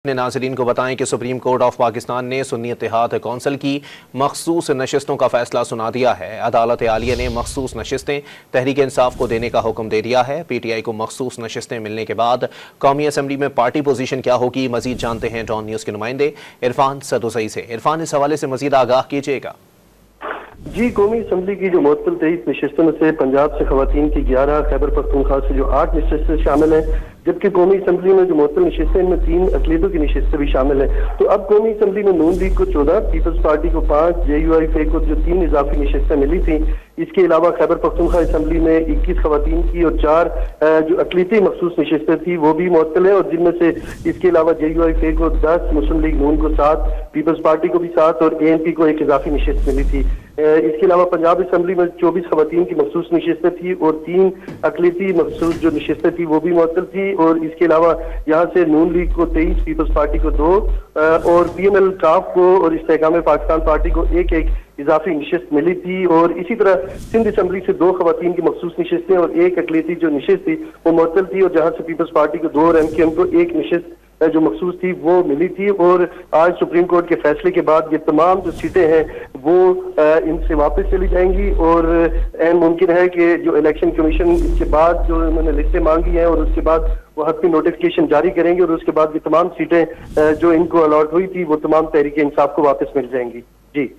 अपने नाज़रीन को बताएं कि सुप्रीम कोर्ट ऑफ पाकिस्तान ने सुन्नी इत्तेहाद कौंसिल की मखसूस नशिस्तों का फैसला सुना दिया है। अदालत आलिया ने मखसूस नशिस्तें तहरीक इंसाफ को देने का हुक्म दे दिया है। PTI को मखसूस नशिस्तें मिलने के बाद कौमी असम्बली में पार्टी पोजीशन क्या होगी, मजीद जानते हैं डॉन न्यूज़ के नुमाइंदे इरफान सदोसई से। इरफान, इस हवाले से मजीद आगाह कीजिएगा। जी, कौमी असम्बली की जो मुअत्तल 23 नशिस्तों में से पंजाब से खवातीन की 11, खैबर पख्तूनख्वा से जो 8 नशिस्तें शामिल हैं, जबकि कौमी असम्बली में जो मुअत्तल नशिस्तें इनमें 3 अक़लियतों की नशिस्तें भी शामिल हैं। तो अब कौमी असम्बली में नून लीग को 14, पीपल्स पार्टी को 5, JUI को जो 3 इजाफी नशिस्तें मिली थी। इसके अलावा खैबर पख्तूनख्वा असम्बली में 21 खवातीन की और 4 जो अक़लियती मखसूस नशिस्तें थी वो भी मुअत्तल है, और जिनमें से इसके अलावा JUI को 10, मुस्लिम लीग नून को 7, पीपल्स पार्टी को भी 7 और ANP को 1 इजाफी नशिस्त मिली थी। इसके अलावा पंजाब असम्बली में 24 खवातीन की मखसूस नशिस्तें थी और 3 अक़लियती मखसूस जो नशिस्तें थी वो भी मुअत्तल थी। और इसके अलावा यहाँ से नून लीग को 23, पीपल्स पार्टी को 2 और PML काफ को और इस्तेहकाम पाकिस्तान पार्टी को 1 इजाफी नशिस्त मिली थी। और इसी तरह सिंध असम्बली से 2 खवातीन की मखसूस नशिस्तें और 1 अक़लियती जो नशिस्त थी वो मुअत्तल थी, और जहाँ से पीपल्स पार्टी को 2 और MQM को 1 नशिस्त जो मखसूस थी वो मिली थी। और आज सुप्रीम कोर्ट के फैसले के बाद ये तमाम जो सीटें हैं वो इनसे वापस चली जाएंगी, और ऐन मुमकिन है कि जो इलेक्शन कमीशन इसके बाद जो उन्होंने लिस्टें मांगी हैं और उसके बाद वो हत्मी नोटिफिकेशन जारी करेंगे, और उसके बाद ये तमाम सीटें जो इनको अलॉट हुई थी वो तमाम तहरीक इंसाफ को वापस मिल जाएंगी। जी।